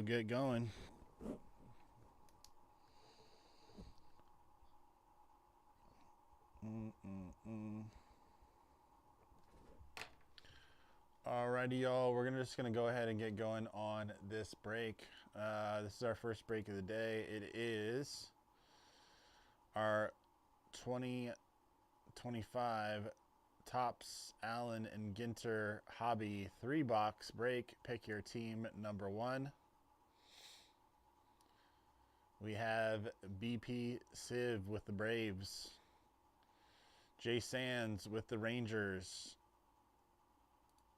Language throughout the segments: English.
get going. Alrighty, y'all. We're just gonna go ahead and get going on this break. This is our first break of the day. It is our 2025 Topps Allen and Ginter Hobby 3-box break. Pick your team number 1. We have BP Civ with the Braves. Jay Sands with the Rangers.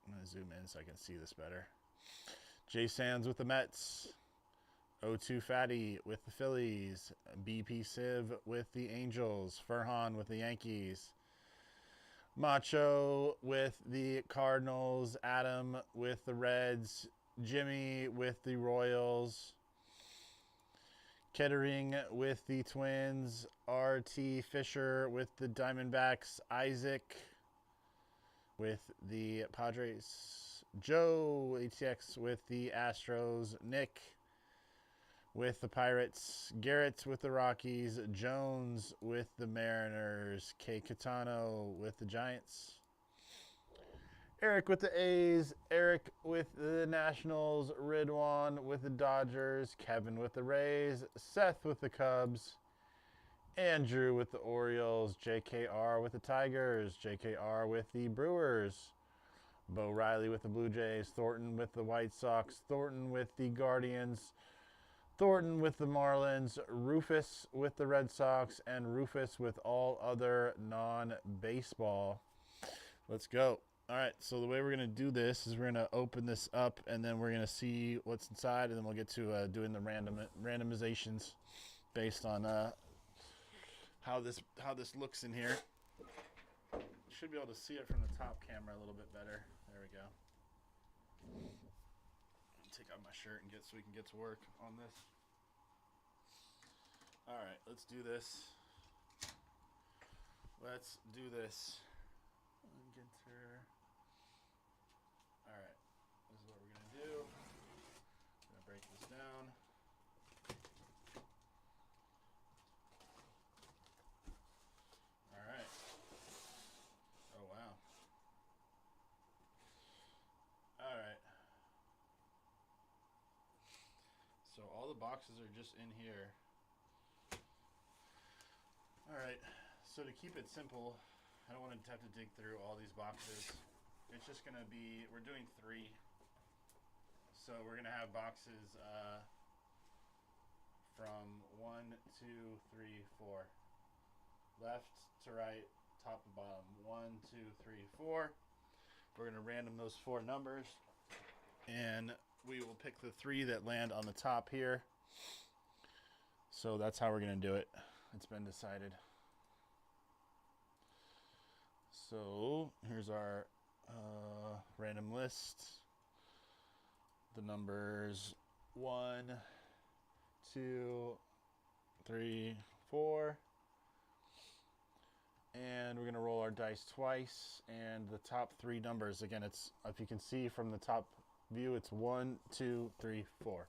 I'm going to zoom in so I can see this better. Jay Sands with the Mets. O2 Fatty with the Phillies. BP Civ with the Angels. Furhan with the Yankees. Macho with the Cardinals. Adam with the Reds. Jimmy with the Royals. Kettering with the Twins. RT Fisher with the Diamondbacks. Isaac with the Padres. Joe ATX with the Astros. Nick with the Pirates. Garrett with the Rockies. Jones with the Mariners. K Catano with the Giants. Eric with the A's. Eric with the Nationals. Ridwan with the Dodgers. Kevin with the Rays. Seth with the Cubs. Andrew with the Orioles. JKR with the Tigers. JKR with the Brewers. Bo Riley with the Blue Jays. Thornton with the White Sox. Thornton with the Guardians. Thornton with the Marlins. Rufus with the Red Sox. And Rufus with all other non-baseball. Let's go. All right, so the way we're going to do this is we're going to open this up, and then we're going to see what's inside, and then we'll get to doing the randomizations based on how this looks in here. Should be able to see it from the top camera a little bit better. There we go. Take off my shirt and so we can get to work on this. All right, let's do this. Let's do this. Ginter. All right, this is what we're going to do. I'm going to break this down. All right. Oh, wow. All right. So all the boxes are just in here. All right. So to keep it simple, I don't want to have to dig through all these boxes. It's just going to be, we're doing 3. So we're going to have boxes from 1, 2, 3, 4. Left to right, top to bottom. 1, 2, 3, 4. We're going to random those 4 numbers. And we will pick the 3 that land on the top here. So that's how we're going to do it. It's been decided. So here's our random list. The numbers 1, 2, 3, 4. And we're going to roll our dice twice. And the top 3 numbers, again, it's, if you can see from the top view, it's 1, 2, 3, 4.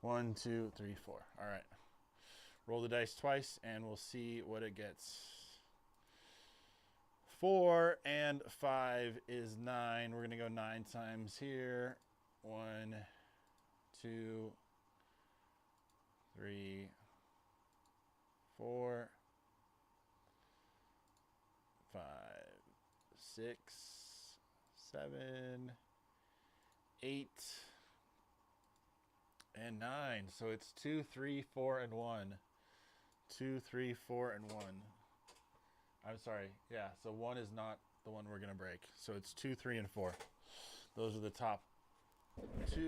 1, 2, 3, 4. All right. Roll the dice twice, and we'll see what it gets. 4 and 5 is 9. We're going to go 9 times here. 1, 2, 3, 4, 5, 6, 7, 8, and 9. So it's 2, 3, 4, and 1. 2, 3, 4, and 1. I'm sorry. Yeah, so 1 is not the one we're going to break. So it's 2, 3, and 4. Those are the top 2, 3,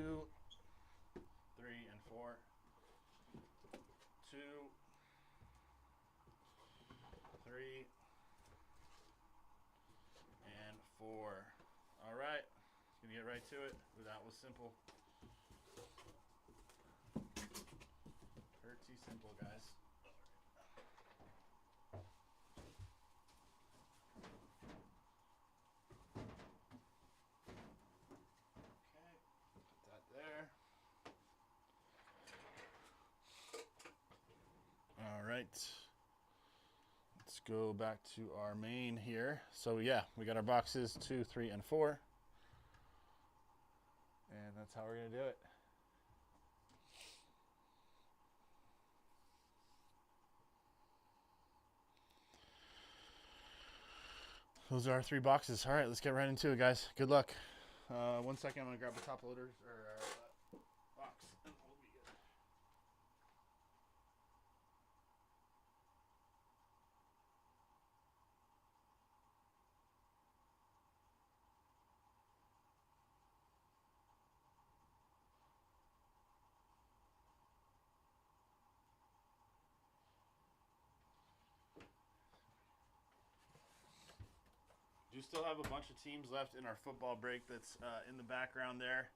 and 4. 2, 3, and 4. All right. Gonna get right to it. That was simple. Pretty simple, guys. Okay, put that there. right. Let's go back to our main here. So yeah, we got our boxes 2, 3, and 4. And that's how we're going to do it. Those are our 3 boxes. All right, let's get right into it, guys. Good luck. 1 second, I'm going to grab the top loader or box, and we'll be good. Do still have a bunch of teams left in our football break that's in the background there.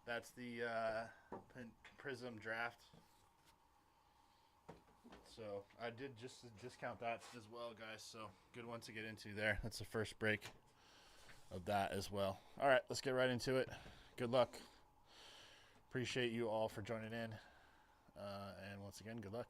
That's the Prism draft. So I did just discount that as well, guys. So good one to get into there. That's the first break of that as well. All right, let's get right into it. Good luck. Appreciate you all for joining in. And once again, good luck.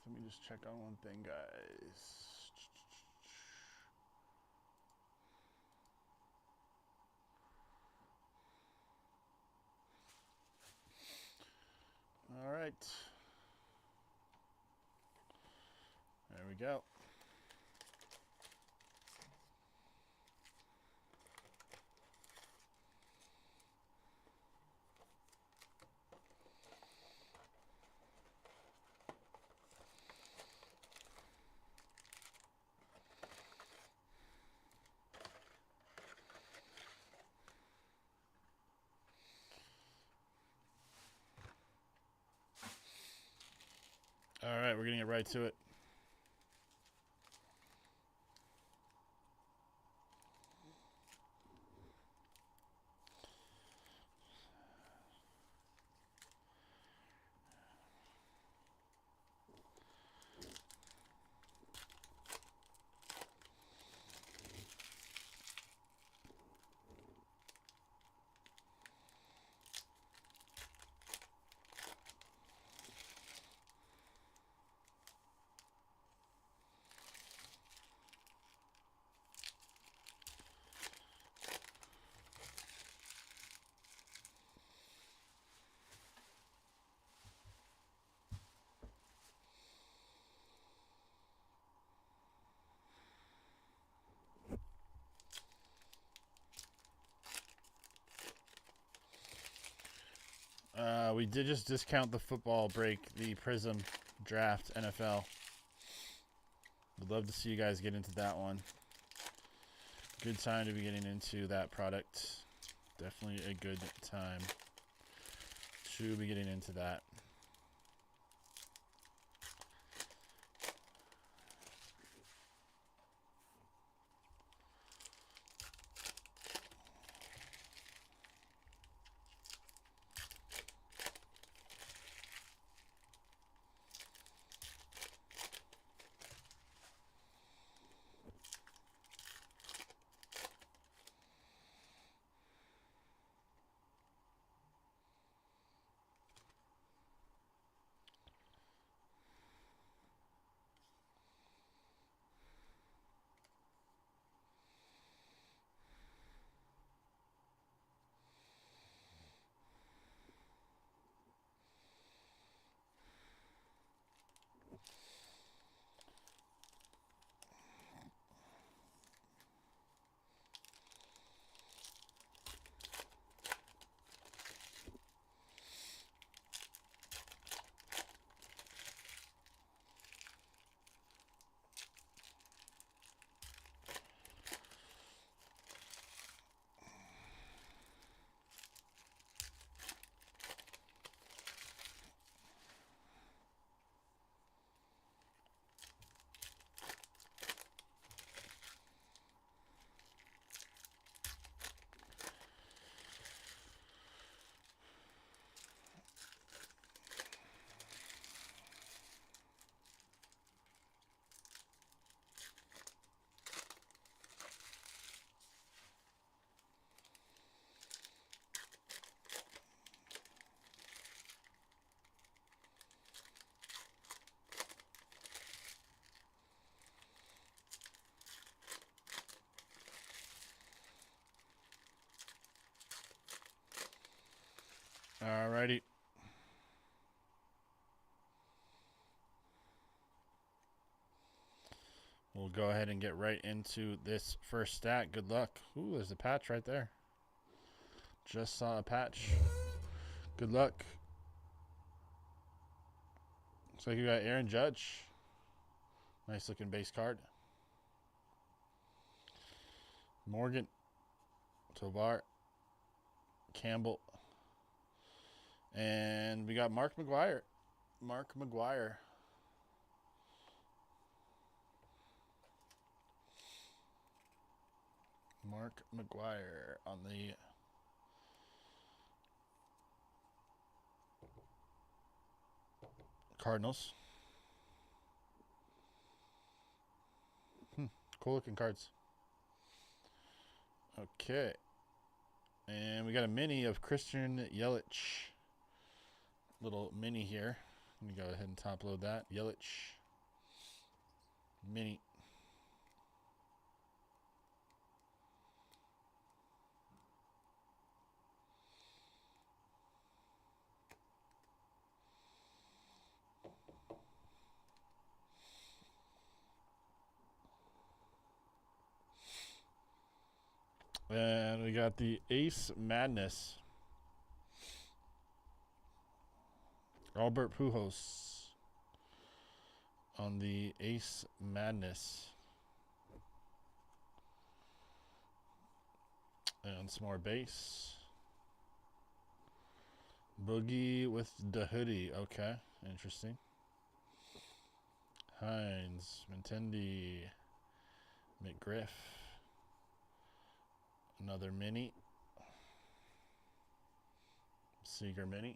Let me just check on one thing, guys. All right. There we go. All right, we're going to get right to it. We did just discount the football break, the Prism draft NFL. Would love to see you guys get into that one. Good time to be getting into that product. Definitely a good time to be getting into that. Alrighty. We'll go ahead and get right into this first stack. Good luck. Ooh, there's a patch right there. Just saw a patch. Good luck. Looks like you got Aaron Judge. Nice looking base card. Morgan. Tovar. Campbell. And we got Mark McGuire. Mark McGuire. Mark McGuire on the Cardinals. Cool looking cards. Okay. And we got a mini of Christian Yelich. Little mini here. Let me go ahead and top load that. Yelich. Mini. And we got the Ace Madness. Albert Pujols on the Ace Madness. And some more base. Boogie with the hoodie. Okay, interesting. Hines, Mintendi, McGriff. Another mini. Seager mini.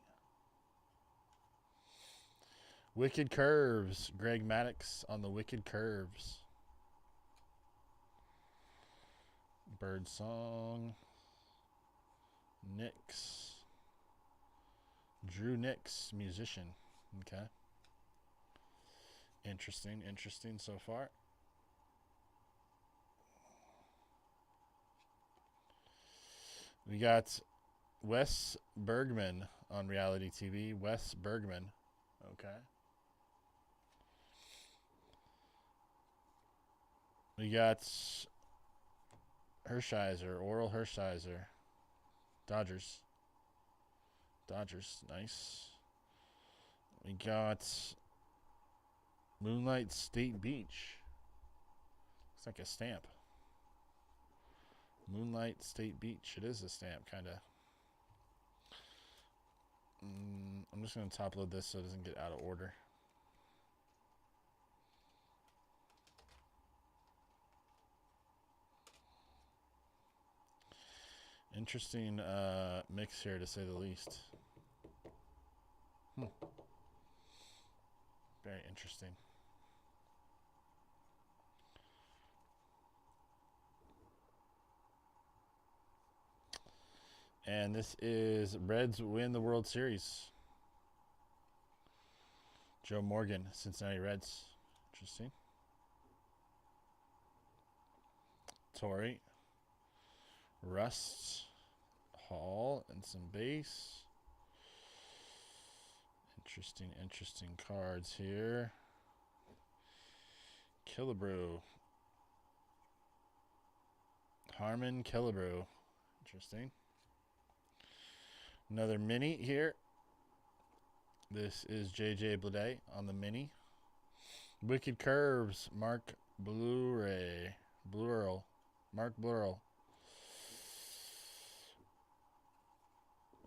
Wicked Curves. Greg Maddux on the Wicked Curves. Bird Song. Nix. Drew Nix, musician. Okay. Interesting so far. We got Wes Bergman on reality TV. Wes Bergman. Okay. We got Hershiser, Oral Hershiser. Dodgers. Nice. We got Moonlight State Beach. Looks like a stamp. Moonlight State Beach. It is a stamp, kind of. I'm just going to top load this so it doesn't get out of order. Interesting mix here, to say the least. Very interesting. And this is Reds win the World Series. Joe Morgan, Cincinnati Reds. Interesting. Torrey. Rust. Hall and some base. Interesting cards here. Killebrew. Harmon Killebrew. Interesting. Another mini here. This is J.J. Bleday on the mini. Wicked Curves, Mark Blurell. Mark Blurell.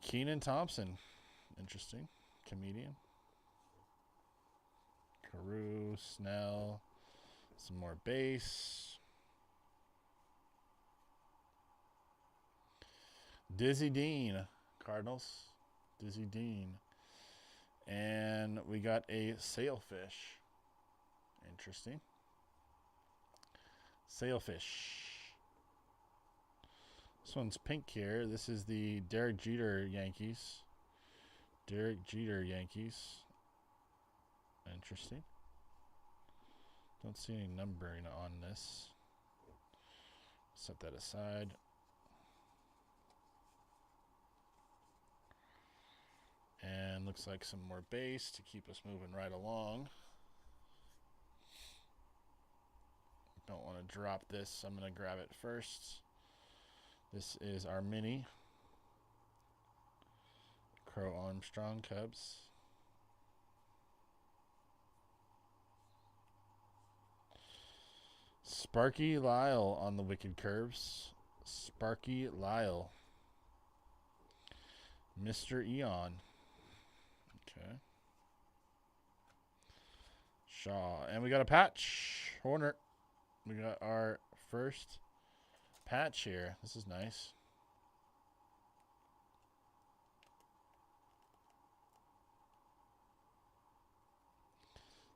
Keenan Thompson. Interesting. Comedian. Carew, Snell. Some more base. Dizzy Dean. Cardinals. Dizzy Dean. And we got a Sailfish. Interesting. Sailfish. This one's pink here. This is the Derek Jeter Yankees. Interesting. Don't see any numbering on this. Set that aside. And looks like some more base to keep us moving right along. Don't want to drop this. I'm going to grab it first. This is our mini. Crow Armstrong Cubs. Sparky Lyle on the Wicked Curves. Sparky Lyle. Mr. Eon. Okay. Shaw. And we got a patch. Horner. We got our first patch here. This is nice.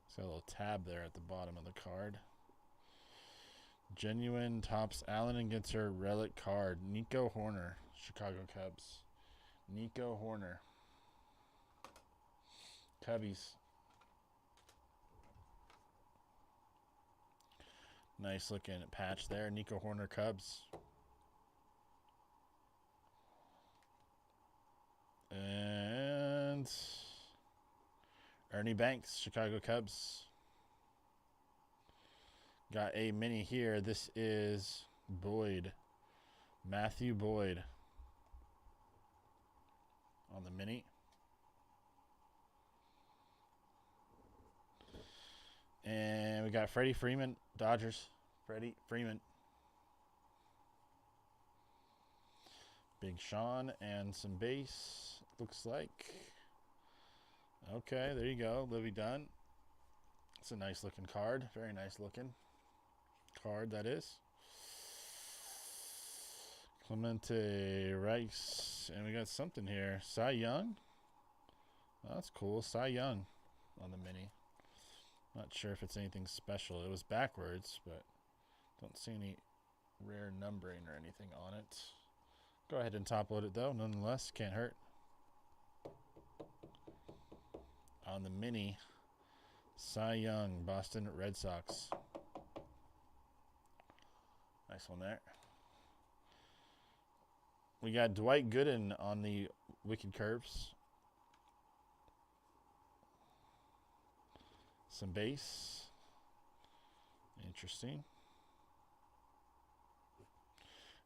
It's got a little tab there at the bottom of the card. Genuine Topps Allen and Ginter relic card. Nico Horner. Chicago Cubs. Nico Horner. Cubbies. Nice looking patch there. Nico Horner Cubs. And Ernie Banks, Chicago Cubs. Got a mini here. This is Boyd. Matthew Boyd on the mini. And we got Freddie Freeman, Dodgers. Freddie Freeman. Big Sean and some base, looks like. Okay, there you go. Livy Dunn. It's a nice looking card. Very nice looking card, that is. Clemente Rice. And we got something here. Cy Young. Oh, that's cool. Cy Young on the mini. Not sure if it's anything special. It was backwards, but don't see any rare numbering or anything on it. Go ahead and top load it though, nonetheless. Can't hurt. On the mini, Cy Young, Boston Red Sox. Nice one there. We got Dwight Gooden on the Wicked Curves. Some base. Interesting.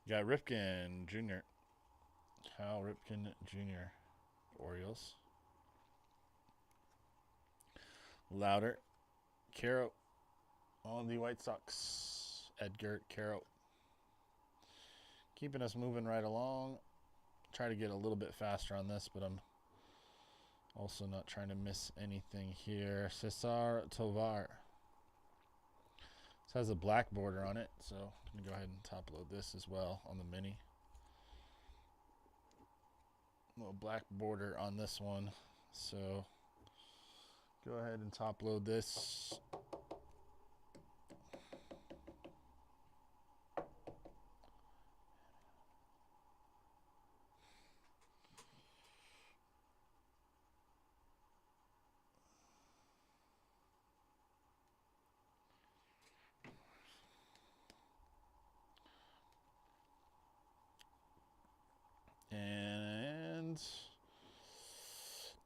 Got Ripken Jr. Cal Ripken Jr. Orioles. Louder. Caro on the White Sox. Edgar Caro. Keeping us moving right along. Try to get a little bit faster on this, but I'm also not trying to miss anything here. Cesar Tovar. This has a black border on it, so I'm going to go ahead and top load this as well on the mini. A little black border on this one, so go ahead and top load this. And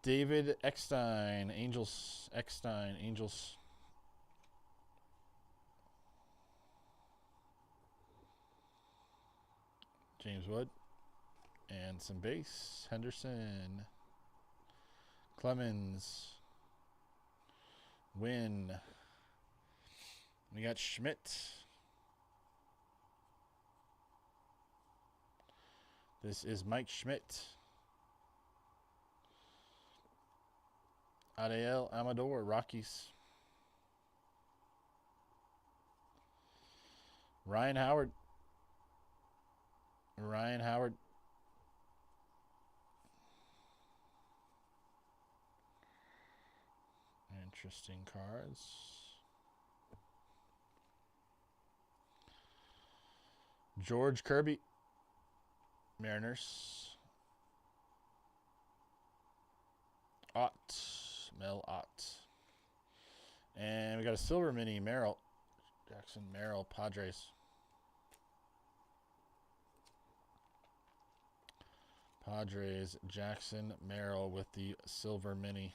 David Eckstein, Angels. Eckstein, Angels. James Wood. And some base. Henderson. Clemens. Wynn. We got Schmidt. This is Mike Schmidt. Adael Amador, Rockies. Ryan Howard. Ryan Howard. Interesting cards. George Kirby. Mariners. Ott. Mel Ott. And we got a silver mini, Merrill. Jackson Merrill, Padres. Padres, Jackson Merrill with the silver mini.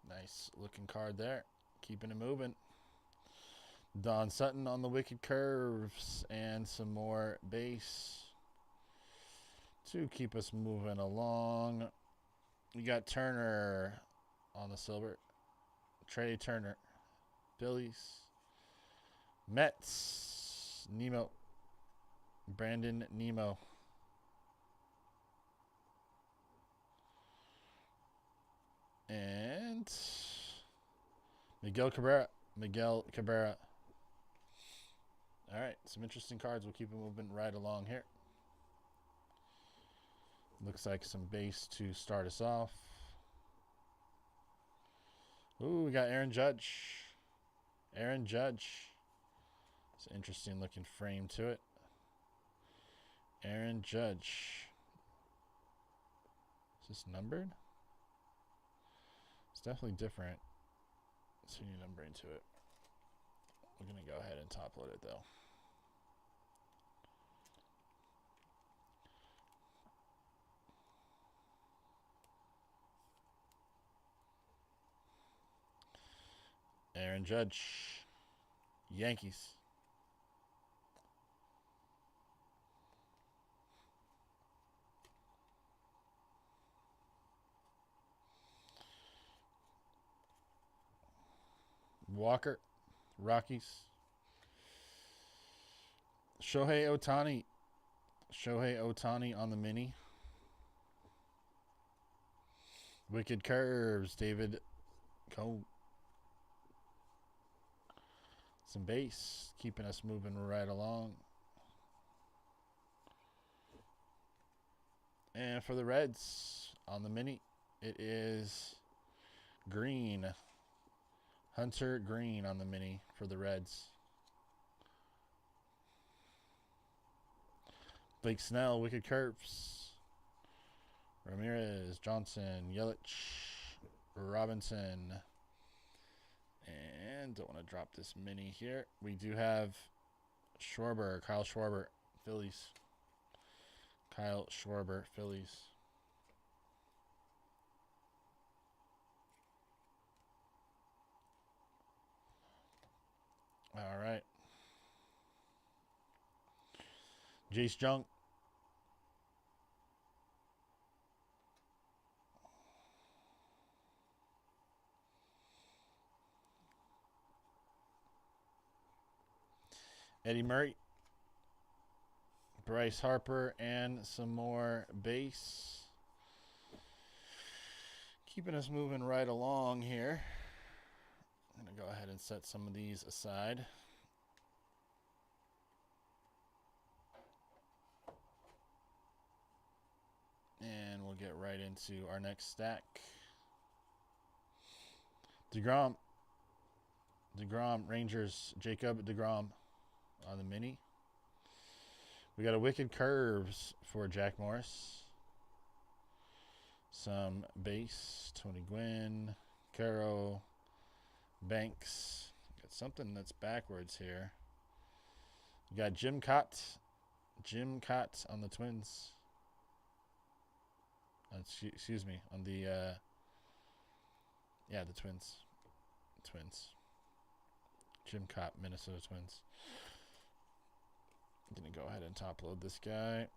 Nice looking card there. Keeping it moving. Don Sutton on the wicked curves and some more base to keep us moving along. We got Turner on the silver. Trey Turner. Phillies. Mets. Nemo. Brandon Nemo. And Miguel Cabrera. All right, some interesting cards. We'll keep it moving right along here. Looks like some base to start us off. Ooh, we got Aaron Judge. Aaron Judge. It's an interesting looking frame to it. Aaron Judge. Is this numbered? It's definitely different. So you need numbering to it. We're going to go ahead and top load it though. Aaron Judge. Yankees. Walker. Rockies. Shohei Ohtani. Shohei Ohtani on the mini. Wicked curves. David Cone. Some base. Keeping us moving right along. And for the Reds on the mini, it is Green. Hunter Green on the mini for the Reds. Blake Snell, wicked curves. Ramirez, Johnson, Yelich, Robinson. And don't want to drop this mini here. We do have Schwarber, Kyle Schwarber, Phillies. Kyle Schwarber, Phillies. All right. Jace Jung. Eddie Murray. Bryce Harper and some more base. Keeping us moving right along here. I'm going to go ahead and set some of these aside. And we'll get right into our next stack. DeGrom, Rangers, Jacob DeGrom on the mini. We got a wicked curves for Jack Morris. Some base, Tony Gwynn, Caro, Banks. Got something that's backwards here. We got Jim Cott on the Twins. Excuse me, on the the Twins. Jim Cott, Minnesota Twins. I'm gonna go ahead and top load this guy.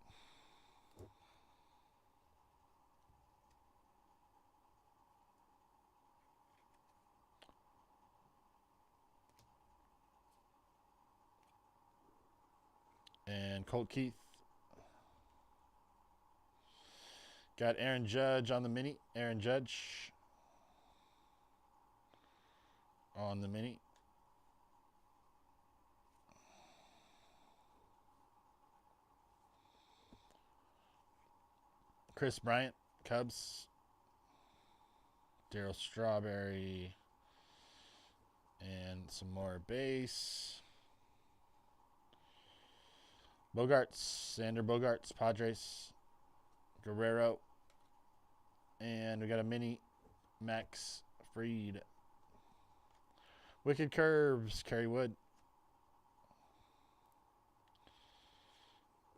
And Colt Keith. Got Aaron Judge on the mini. Aaron Judge on the mini. Chris Bryant, Cubs. Darryl Strawberry. And some more base. Xander Bogaerts, Padres. Guerrero. And we got a mini Max Freed. Wicked Curves, Kerry Wood.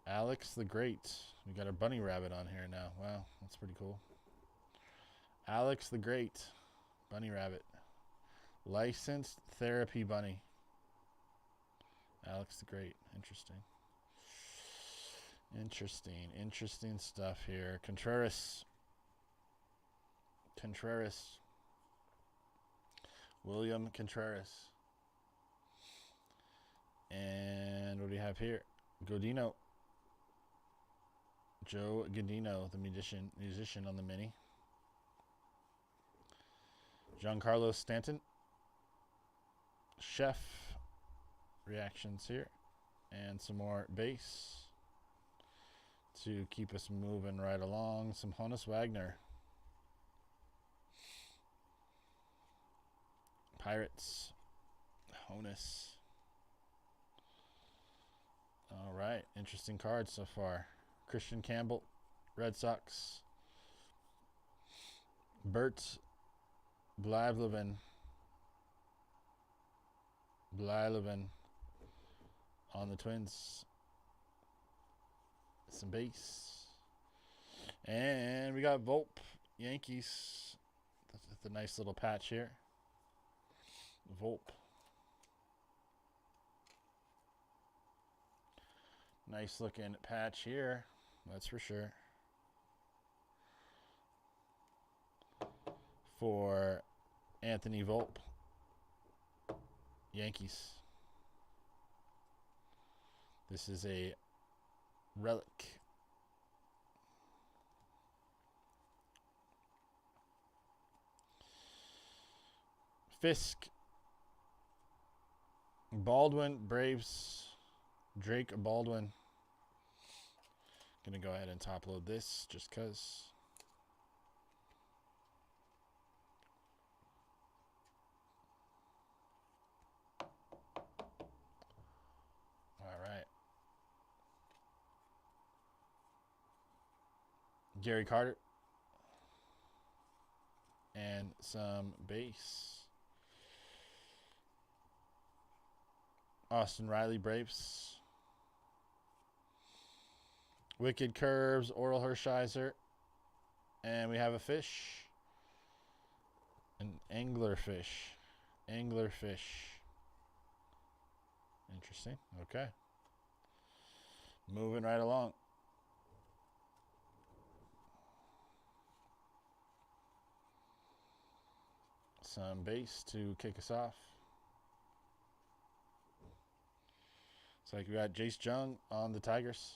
Alex the Great. We got our bunny rabbit on here now. Wow, that's pretty cool. Alex the Great. Bunny rabbit. Licensed therapy bunny. Alex the Great. Interesting. Interesting stuff here. Contreras. William Contreras. And what do we have here? Godino. Joe Godino, the musician on the mini. Giancarlo Stanton. Chef reactions here. And some more base to keep us moving right along. Some Honus Wagner. Pirates. Honus. All right. Interesting cards so far. Christian Campbell. Red Sox. Bert Blyleven on the Twins. Some base. And we got Volpe, Yankees. That's a nice little patch here. Volpe. Nice looking patch here. That's for sure. For Anthony Volpe. Yankees. This is a relic. Fisk. Baldwin, Braves. Drake Baldwin. Gonna go ahead and top load this just because. All right. Gary Carter. And some base. Austin Riley, Braves. Wicked Curves, Oral Hershiser. And we have a fish. An anglerfish. Interesting. Okay. Moving right along. Some base to kick us off. It's like we got Jace Jung on the Tigers.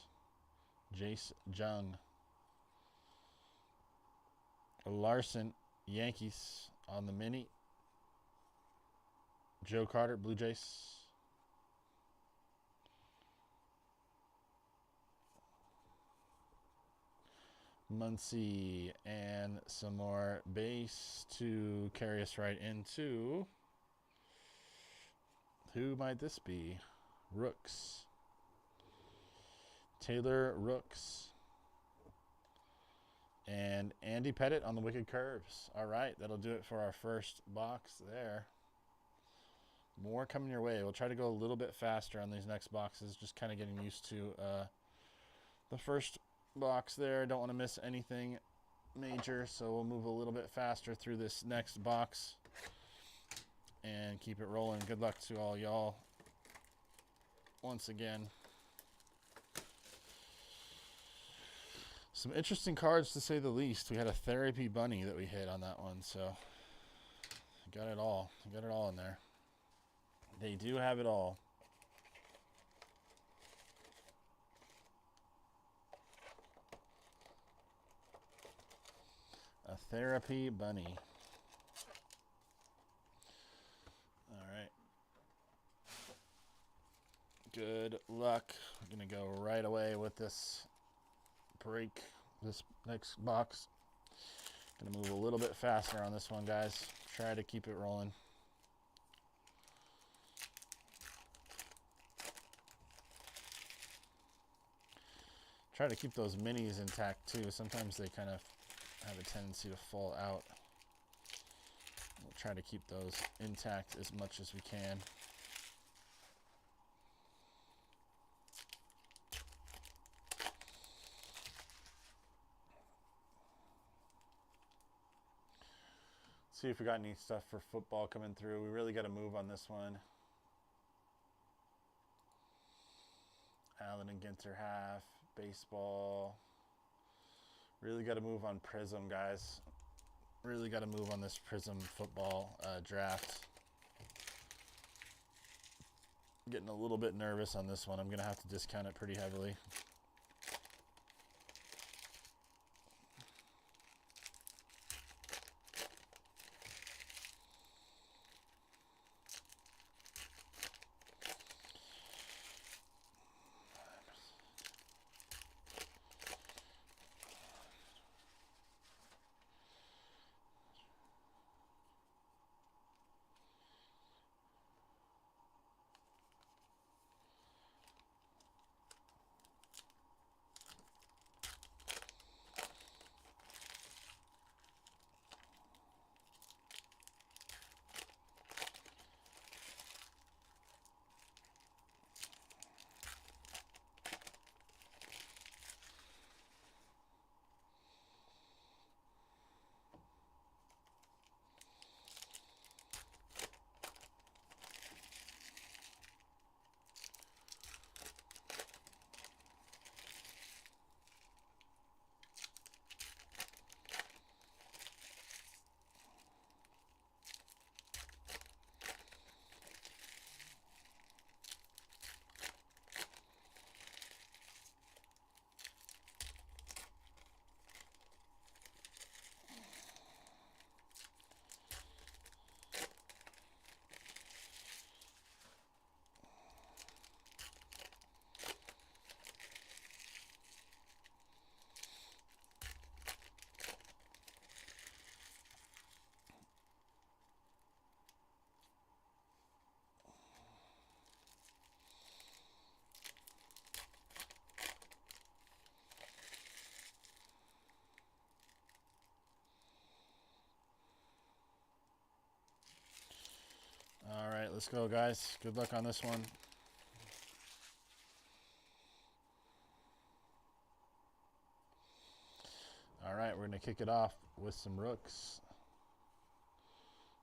Jace Jung. Larson, Yankees on the mini. Joe Carter, Blue Jays. Muncy and some more base to carry us right into. Who might this be? Rooks. Taylor Rooks. And Andy Pettit on the Wicked Curves. All right, that'll do it for our first box there. More coming your way. We'll try to go a little bit faster on these next boxes, just kind of getting used to the first box there. Don't want to miss anything major, so we'll move a little bit faster through this next box and keep it rolling. Good luck to all y'all once again. Some interesting cards to say the least. We had a therapy bunny that we hit on that one, so got it all. Got it all in there. They do have it all. A therapy bunny. All right. Good luck. We're going to go right away with this break, this next box. Going to move a little bit faster on this one, guys. Try to keep it rolling. Try to keep those minis intact too. Sometimes they kind of have a tendency to fall out. we'll try to keep those intact as much as we can. See if we got any stuff for football coming through. We really got to move on this one. Allen and Ginter half. Baseball. Really got to move on Prism, guys. Really got to move on this Prism football draft. Getting a little bit nervous on this one. I'm going to have to discount it pretty heavily. All right, let's go, guys. Good luck on this one. All right, we're going to kick it off with some rooks,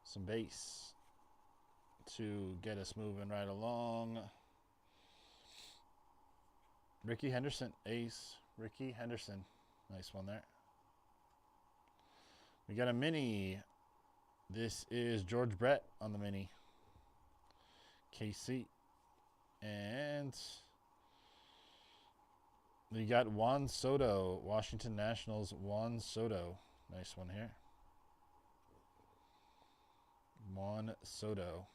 some base to get us moving right along. Ricky Henderson, ace. Ricky Henderson. Nice one there. We got a mini. This is George Brett on the mini. KC. And we got Juan Soto, Washington Nationals, Juan Soto. Nice one here. Juan Soto.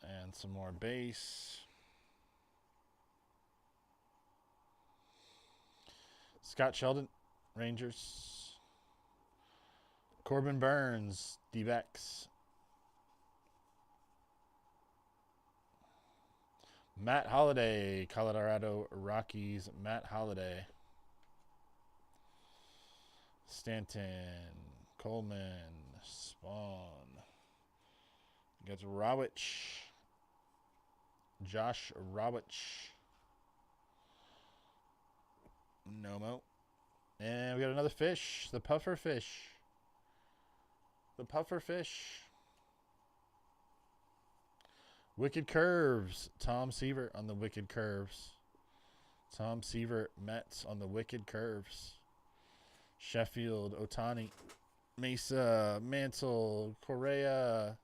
And some more base. Scott Sheldon, Rangers. Corbin Burns, D-backs. Matt Holliday, Colorado Rockies, Matt Holliday. Stanton, Coleman, Spawn. Got Rawich. Josh Rawich. Nomo. And we got another fish. The puffer fish. The puffer fish. Wicked Curves. Tom Seaver on the Wicked Curves. Tom Seaver, Mets on the Wicked Curves. Sheffield, Otani. Mesa, Mantle, Correa.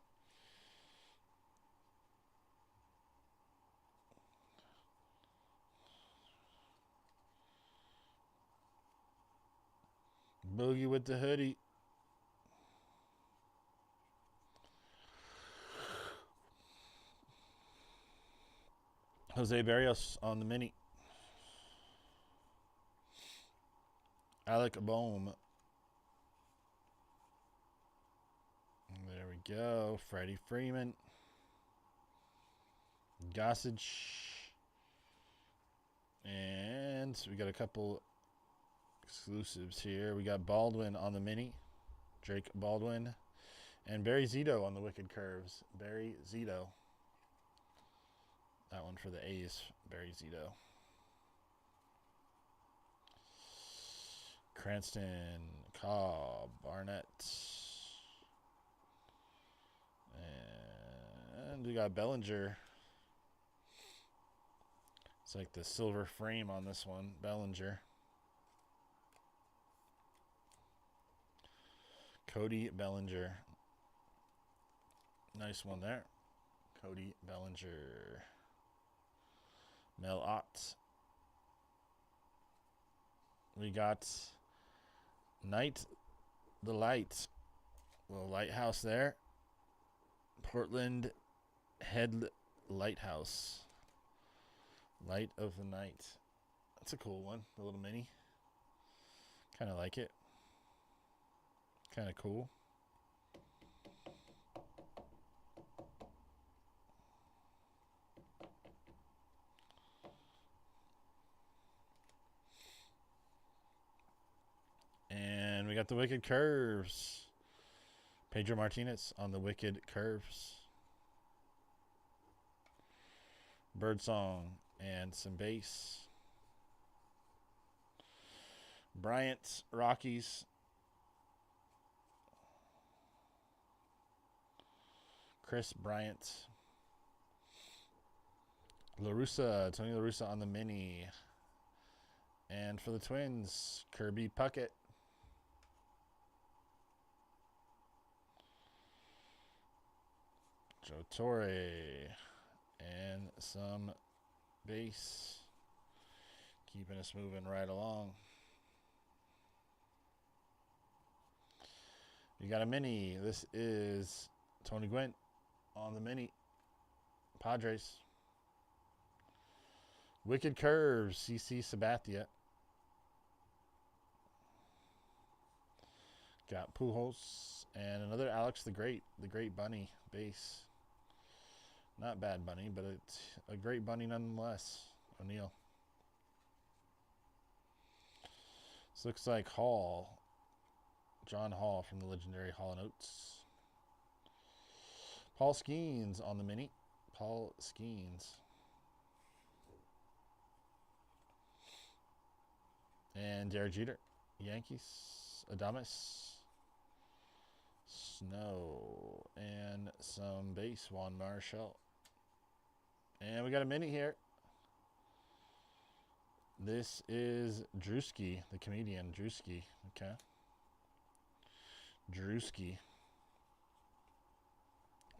Boogie with the hoodie. Jose Barrios on the mini. Alec Boehm. There we go. Freddie Freeman. Gossage. And we got a couple Exclusives here. We got Baldwin on the mini. Drake Baldwin. And Barry Zito on the Wicked Curves. Barry Zito. That one for the A's. Barry Zito. Cranston. Cobb. Barnett. And we got Bellinger. It's like the silver frame on this one. Bellinger. Cody Bellinger. Nice one there. Cody Bellinger. Mel Ott. We got Night the Light. Little lighthouse there. Portland Head Lighthouse. Light of the Night. That's a cool one. The little mini. Kind of like it. Kind of cool. And we got the Wicked Curves. Pedro Martinez on the Wicked Curves. Birdsong and some base. Bryant Rockies. Chris Bryant. LaRussa, Tony LaRussa on the mini. And for the Twins, Kirby Puckett. Joe Torre. And some base. Keeping us moving right along. You got a mini. This is Tony Gwynn on the mini. Padres. Wicked Curves, CC Sabathia. Got Pujols and another Alex the Great Bunny base. Not bad bunny, but it's a great bunny nonetheless. O'Neill. This looks like Hall. John Hall from the legendary Hall & Oates. Paul Skeens on the mini. Paul Skeens. And Derek Jeter. Yankees. Adames. Snow. And some base. Juan Marshall. And we got a mini here. This is Drewski, the comedian. Drewski. Okay. Drewski.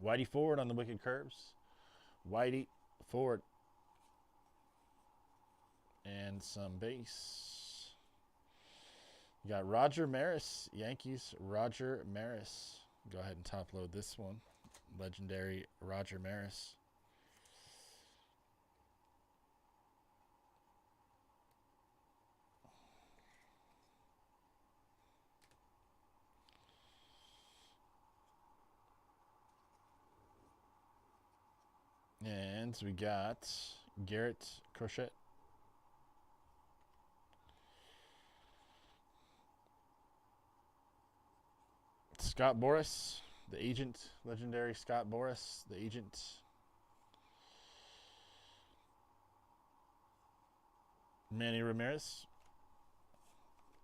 Whitey Ford on the Wicked Curves. Whitey Ford. And some base. You got Roger Maris. Yankees. Roger Maris. Go ahead and top load this one. Legendary Roger Maris. And we got Garrett Crochet. Scott Boras, the agent. Legendary Scott Boras, the agent. Manny Ramirez.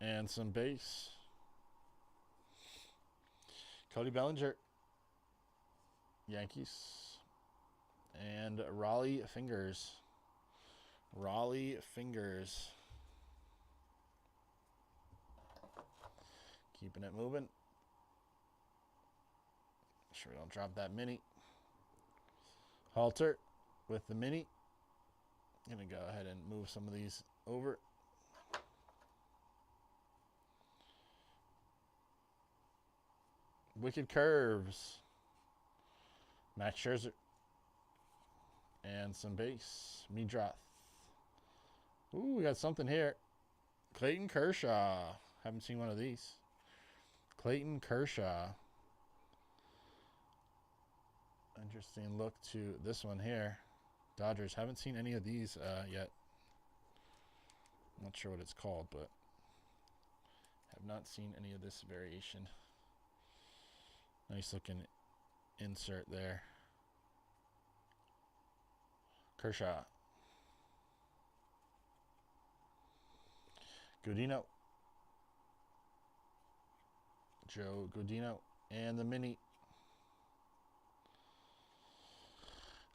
And some base. Cody Bellinger. Yankees. And Raleigh Fingers. Raleigh Fingers. Keeping it moving. Make sure we don't drop that mini. Halter with the mini. I'm going to go ahead and move some of these over. Wicked Curves. Max Scherzer. And some base. Medrath. Ooh, we got something here. Clayton Kershaw. Haven't seen one of these. Clayton Kershaw. Interesting look to this one here. Dodgers. Haven't seen any of these yet. Not sure what it's called, but I've not seen any of this variation. Nice looking insert there. Kershaw. Godino. Joe Godino. And the mini.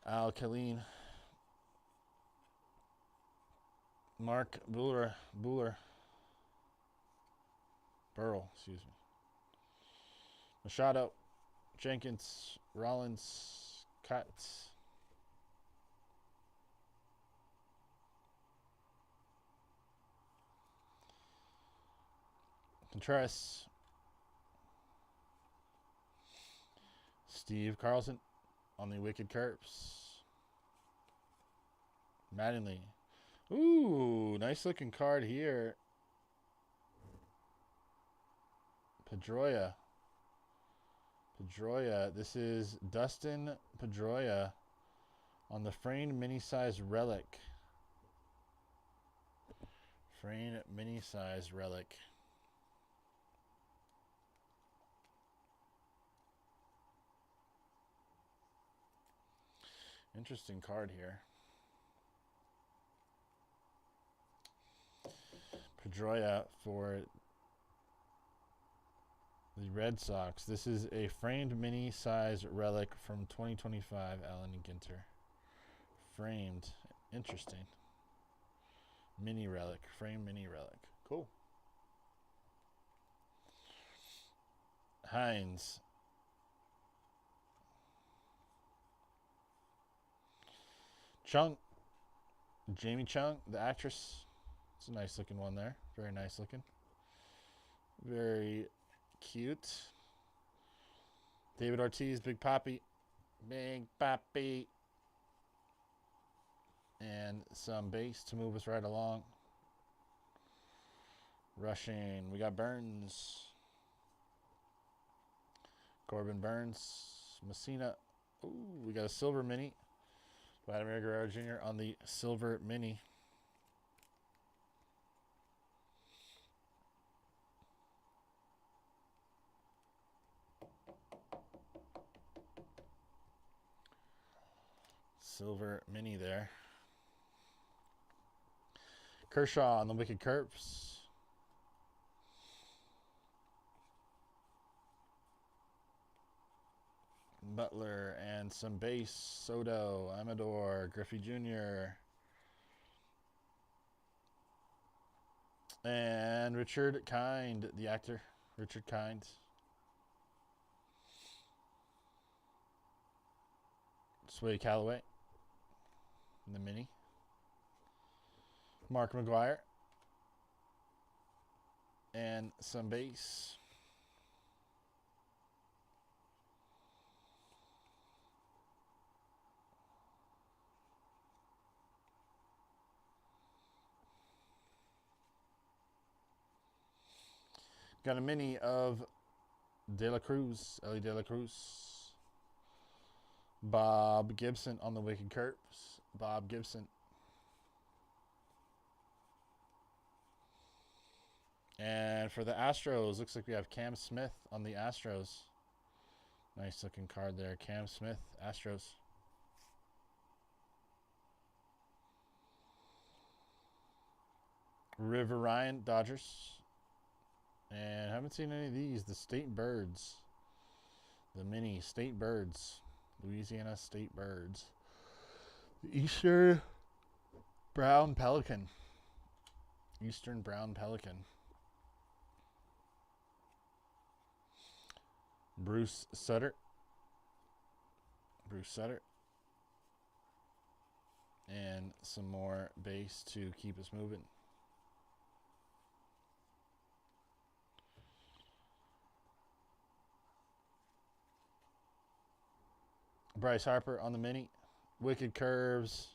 Al Kaline. Mark Buller. Burrell, excuse me. Machado. Jenkins. Rollins. Cutts. Contreras. Steve Carlson on the Wicked Curves. Mattingly. Ooh, nice looking card here. Pedroia. This is Dustin Pedroia on the framed mini-size relic. Framed mini-size relic. Interesting card here. Pedroia for the Red Sox. This is a framed mini-size relic from 2025, Allen Ginter. Framed. Interesting. Mini relic. Framed mini relic. Cool. Hines. Chung. Jamie Chung, the actress. It's a nice looking one there. Very nice looking. Very cute. David Ortiz, Big Papi. Big Papi. And some base to move us right along. Rushing. We got Burns. Corbin Burns. Messina. Ooh, we got a silver mini. Vladimir Guerrero Jr. on the silver mini. Silver mini there. Kershaw on the Wicked Curves. Butler and some base. Soto, Amador, Griffey Jr. And Richard Kind, the actor. Richard Kind. Sway Calloway in the mini. Mark McGuire. And some base. Got a mini of De La Cruz, Ellie De La Cruz. Bob Gibson on the Wicked Curves. Bob Gibson. And for the Astros, looks like we have Cam Smith on the Astros. Nice looking card there. Cam Smith, Astros. River Ryan, Dodgers. And haven't seen any of these. The State Birds. The mini State Birds. Louisiana State Birds. The Eastern Brown Pelican. Eastern Brown Pelican. Bruce Sutter. And some more base to keep us moving. Bryce Harper on the mini. Wicked Curves.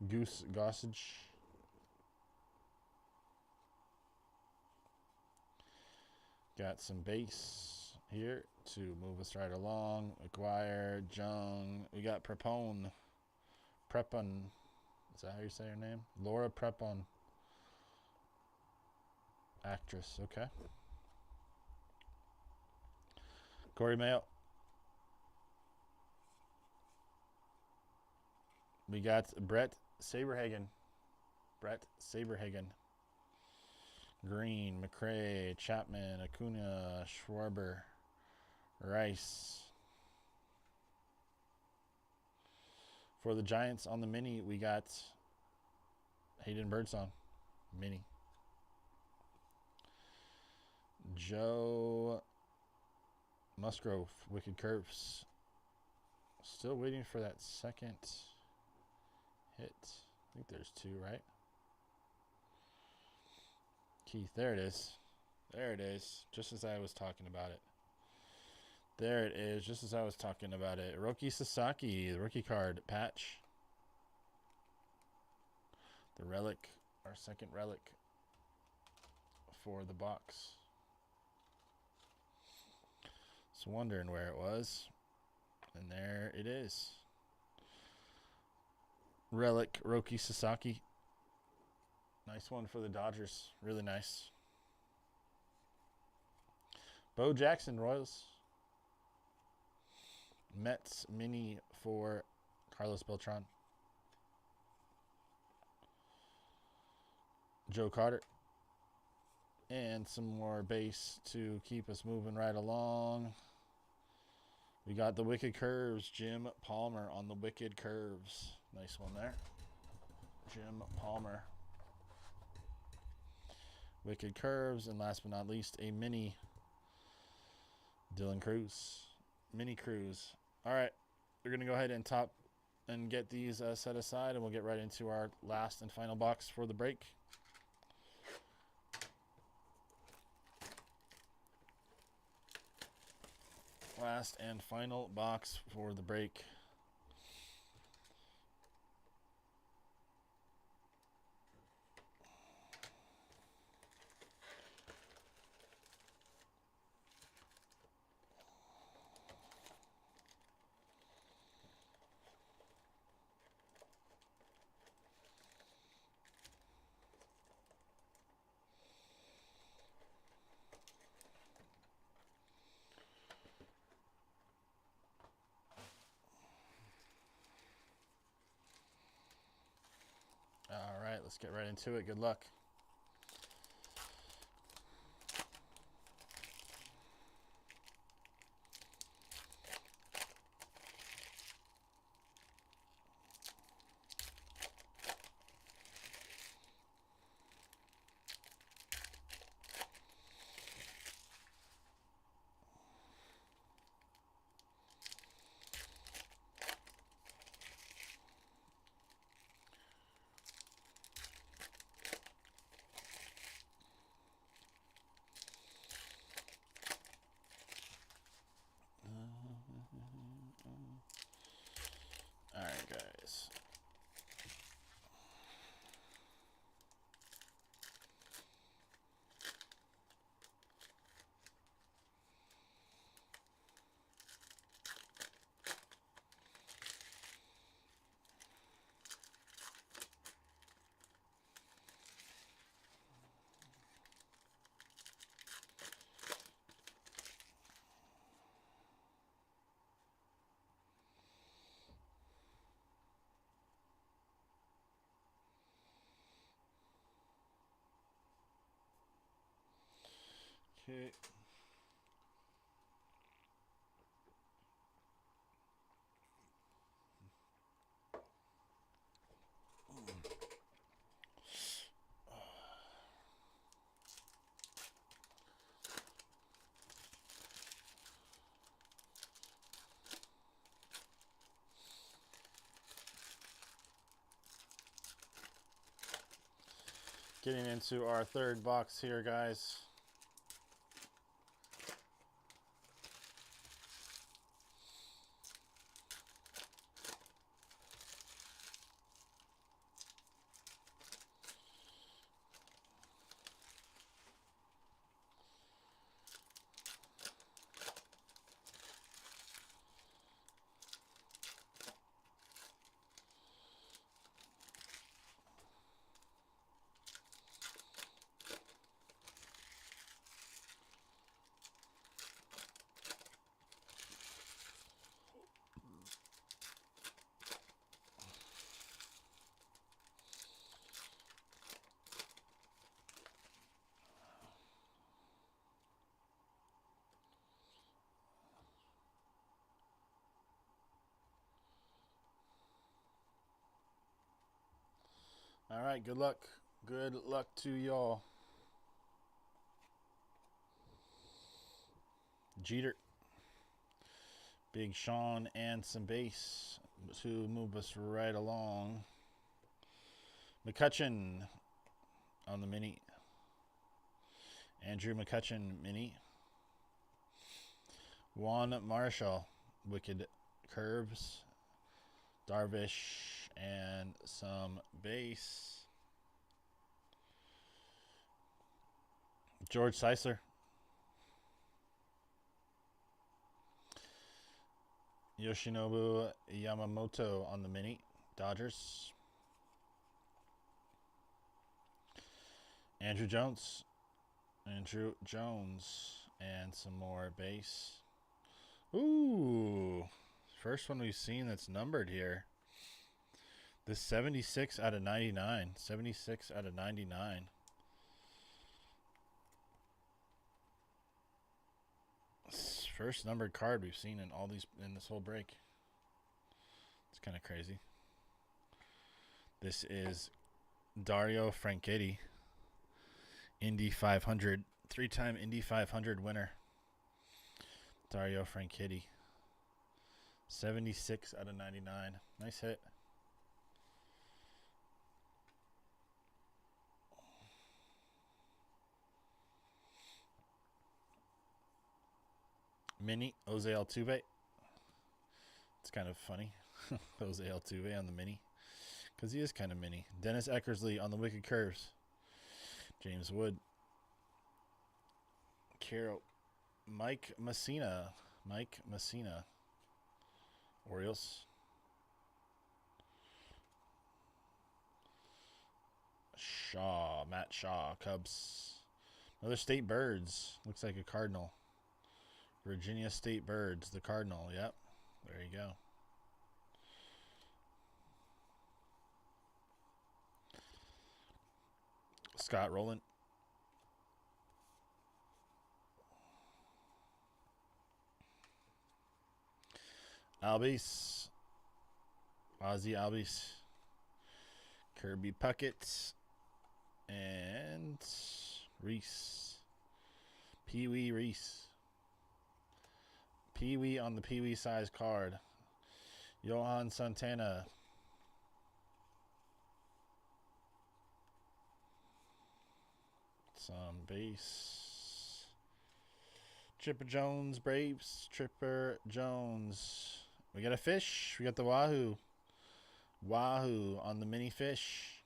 Goose Gossage. Got some base here to move us right along. McGuire, Jung. We got Prepon. Is that how you say her name? Laura Prepon. Actress, okay. Corey Mayo. We got Brett Saberhagen. Green, McRae, Chapman, Acuna, Schwarber, Rice. For the Giants on the mini, we got Hayden Birdsong, mini. Joe Musgrove, Wicked Curves. Still waiting for that second hit. I think there's two, right? Keith, there it is. There it is, just as I was talking about it. There it is, just as I was talking about it. Roki Sasaki, the rookie card patch. The relic, our second relic for the box. Just wondering where it was. And there it is. Relic, Roki Sasaki. Nice one for the Dodgers. Really nice. Bo Jackson, Royals. Mets mini for Carlos Beltran. Joe Carter. And some more base to keep us moving right along. We got the Wicked Curves. Jim Palmer on the Wicked Curves. Nice one there. Jim Palmer. Wicked Curves. And last but not least, a mini Dylan Cruz. Mini Cruz. All right. We're going to go ahead and top and get these set aside, and we'll get right into our last and final box for the break. Last and final box for the break. All right, let's get right into it. Good luck. All right, guys. Okay. Getting into our third box here, guys. All right, good luck. Good luck to y'all. Jeter. Big Sean and some base to move us right along. McCutchen on the mini. Andrew McCutchen mini. Juan Marshall. Wicked curves. Darvish and some base. George Seisler. Yoshinobu Yamamoto on the mini. Dodgers. Andrew Jones. Andrew Jones. And some more base. Ooh. First one we've seen that's numbered here. The 76 out of 99. 76 out of 99. First numbered card we've seen in this whole break. It's kind of crazy. This is Dario Franchitti, Indy 500, 3-time Indy 500 winner. Dario Franchitti, 76 out of 99. Nice hit. Mini, Jose Altuve. It's kind of funny. Jose Altuve on the mini. Because he is kind of mini. Dennis Eckersley on the wicked curves. James Wood. Carol. Mike Messina. Mike Messina. Orioles. Shaw. Matt Shaw. Cubs. Another State Birds. Looks like a Cardinal. Virginia State Birds, the Cardinal. Yep. There you go. Scott Rowland. Albies. Ozzie Albies. Kirby Puckett. And Reese. Pee Wee Reese. Pee Wee on the Pee Wee size card. Johan Santana. Some base. Chipper Jones, Braves. Chipper Jones. We got a fish. We got the Wahoo. Wahoo on the mini fish.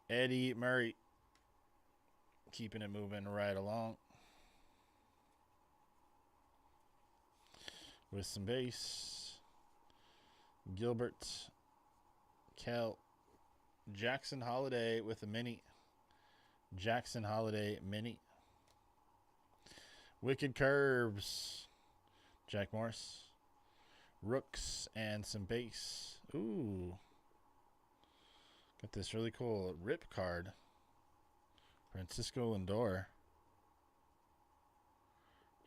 Eddie Murray. Keeping it moving right along. With some base. Gilbert. Kel. Jackson Holiday with a mini. Jackson Holiday mini. Wicked curves. Jack Morris. Rooks and some base. Ooh. Got this really cool rip card. Francisco Lindor.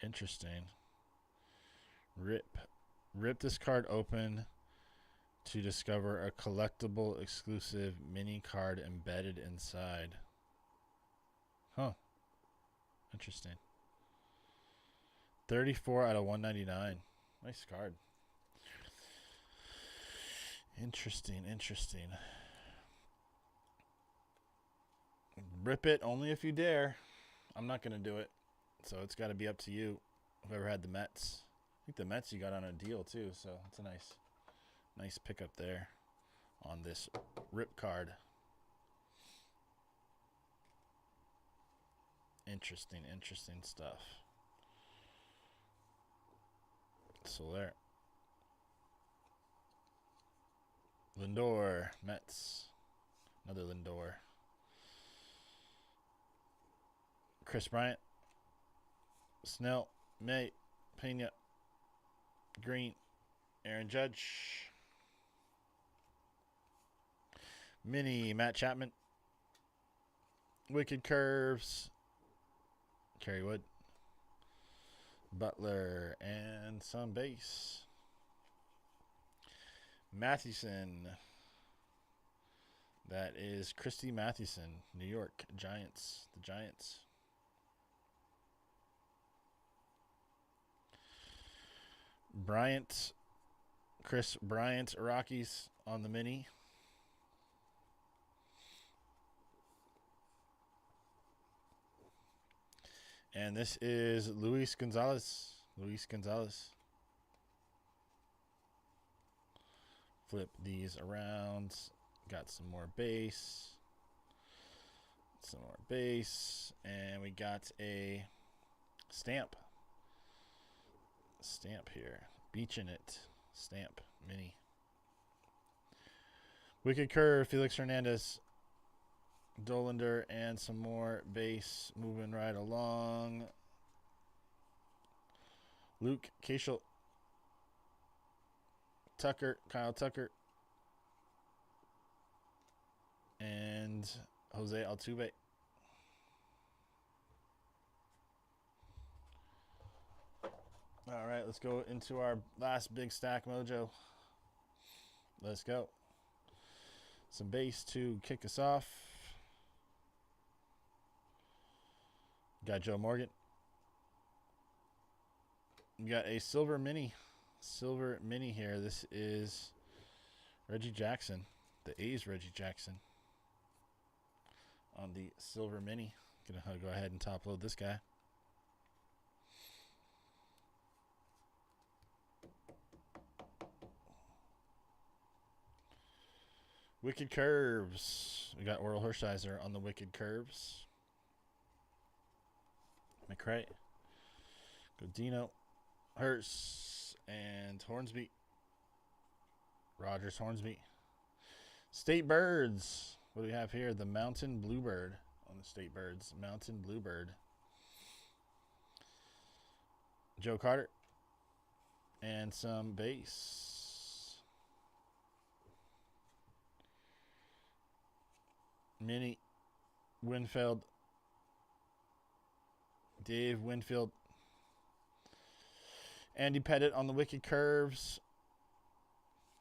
Interesting. Rip this card open to discover a collectible exclusive mini card embedded inside. Huh. Interesting. 34 out of 199. Nice card. Interesting. Rip it only if you dare. I'm not going to do it. So it's got to be up to you. Whoever had the Mets. I think the Mets you got on a deal too. So it's a nice pickup there on this rip card. Interesting stuff. So there. Lindor, Mets. Another Lindor. Chris Bryant. Snell, May, Pena, Green, Aaron Judge. Mini, Matt Chapman. Wicked curves. Kerry Wood. Butler and some base. Mathewson. That is Christy Mathewson, New York Giants. The Giants. Chris Bryant, Rockies on the mini. And this is Luis Gonzalez. Flip these around. Got some more base. And we got a stamp. Here. Beaching it. Stamp. Mini. Wicked Curve. Felix Hernandez. Dollander and some more base. Moving right along. Luke Cashel. Kyle Tucker. And Jose Altuve. All right, let's go into our last big stack mojo. Let's go. Some base to kick us off. Got Joe Morgan. We got a silver mini here. This is Reggie Jackson, the A's Reggie Jackson on the silver mini. Gonna go ahead and top load this guy. Wicked Curves. We got Oral Hershiser on the Wicked Curves. McRae. Godino. Hurst. And Hornsby. Rogers Hornsby. State Birds. What do we have here? The Mountain Bluebird on the State Birds. Mountain Bluebird. Joe Carter. And some base. Mini Winfield. Dave Winfield. Andy Pettit on the Wicked Curves.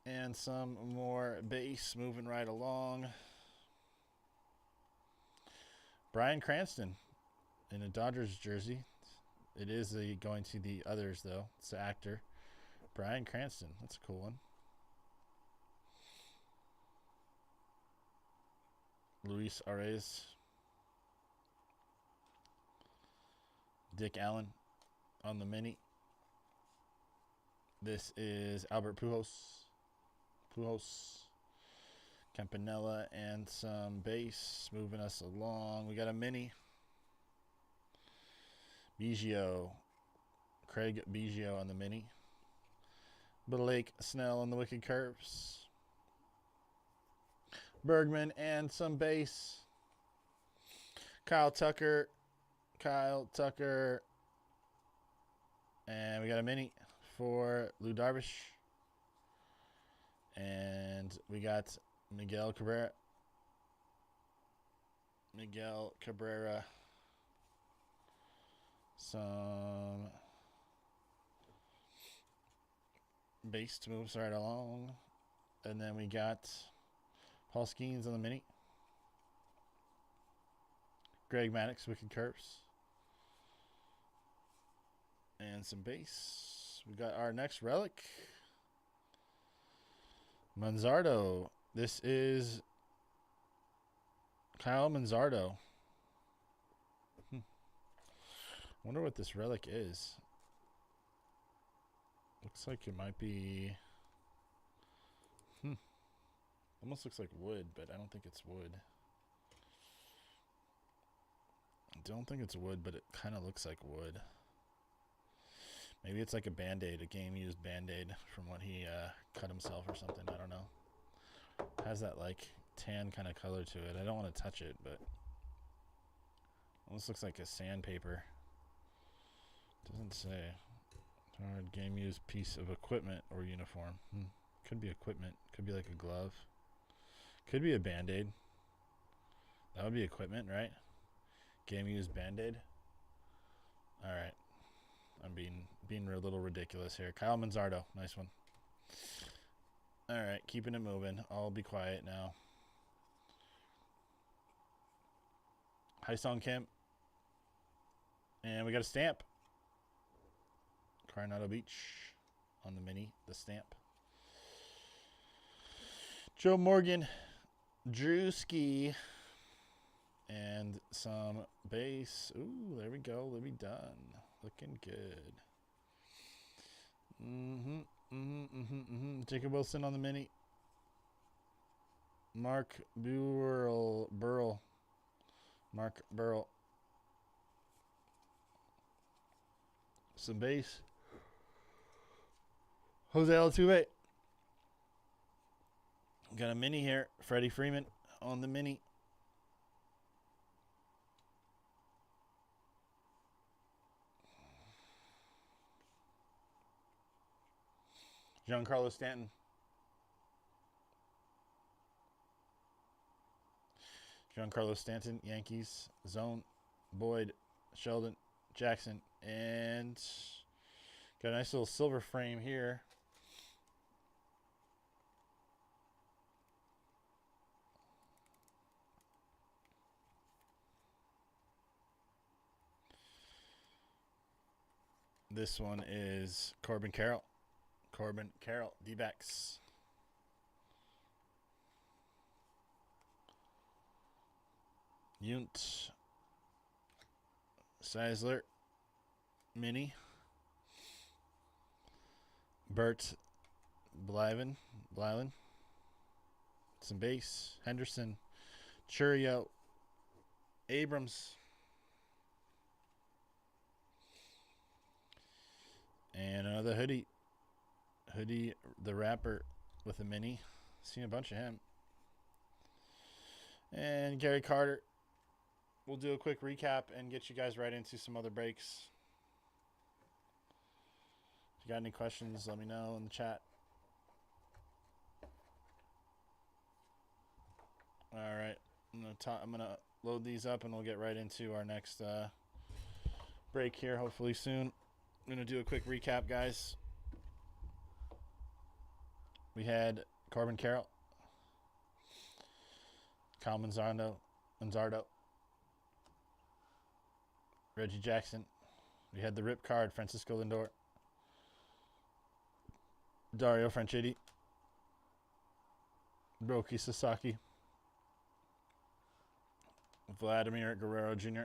And some more base moving right along. Bryan Cranston in a Dodgers jersey. It is going to the others, though. It's the actor. Bryan Cranston. That's a cool one. Luis Arraez. Dick Allen on the mini. This is Albert Pujols. Campanella and some base moving us along. We got a mini. Biggio. Craig Biggio on the mini. Blake Snell on the Wicked Curves. Bergman and some base. Kyle Tucker. And we got a mini for Lou Darvish. And we got Miguel Cabrera. Some base to move right along. And then we got Paul Skeens on the mini. Greg Maddux, Wicked Curves. And some base. We got our next relic. Manzardo. This is Kyle Manzardo. Wonder what this relic is. Looks like it might be... Almost looks like wood, but I don't think it's wood. I don't think it's wood, but it kind of looks like wood. Maybe it's like a Band-Aid, a game-used Band-Aid from when he cut himself or something. I don't know. Has that like tan kind of color to it. I don't want to touch it, but almost looks like a sandpaper. Doesn't say. Hard game-used piece of equipment or uniform. Could be equipment. Could be like a glove. Could be a Band-Aid. That would be equipment, right? Game-used Band-Aid. All right. I'm being a little ridiculous here. Kyle Manzardo. Nice one. All right. Keeping it moving. I'll be quiet now. Hyesung Kim. And we got a stamp. Coronado Beach on the mini, the stamp. Joe Morgan, Drewski, and some base. Ooh, there we go. Libby Dunn. Looking good. Jacob Wilson on the mini. Mark Burrell. Mark Burrell. Some base. Jose Altuve. Got a mini here. Freddie Freeman on the mini. Giancarlo Stanton. Giancarlo Stanton, Yankees, Zone, Boyd, Sheldon, Jackson, and got a nice little silver frame here. This one is Corbin Carroll. Corbin Carroll, D-backs. Yunt. Seisler. Mini. Bert Blyven. Some base. Henderson. Churio. Abrams. And another hoodie. Hoodie, the wrapper with a mini. Seen a bunch of him. And Gary Carter. We'll do a quick recap and get you guys right into some other breaks. If you got any questions, let me know in the chat. All right. I'm gonna load these up and we'll get right into our next break here, hopefully soon. I'm going to do a quick recap, guys. We had Corbin Carroll, Kyle Manzardo, Reggie Jackson. We had the rip card, Francisco Lindor, Dario Franchitti, Roki Sasaki, Vladimir Guerrero Jr.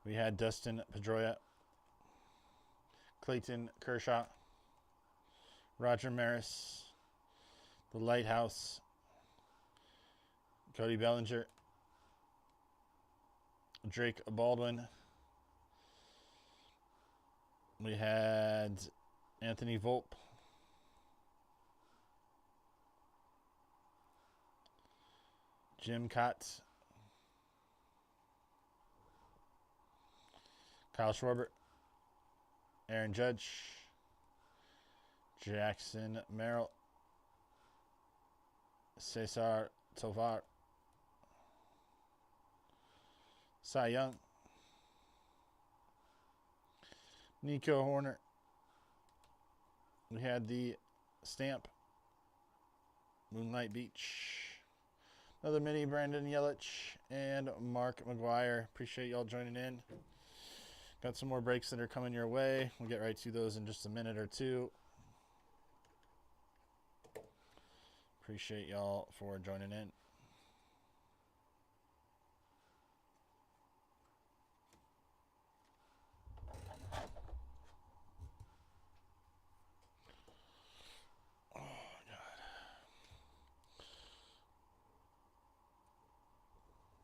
We had Dustin Pedroia, Clayton Kershaw, Roger Maris, the Lighthouse, Cody Bellinger, Drake Baldwin. We had Anthony Volpe, Jim Cott, Kyle Schwarber, Aaron Judge, Jackson Merrill, Cesar Tovar, Cy Young, Nico Horner. We had the stamp, Moonlight Beach, another mini, Brandon Yelich, and Mark McGuire. Appreciate y'all joining in. Got some more breaks that are coming your way. We'll get right to those in just a minute or two. Appreciate y'all for joining in.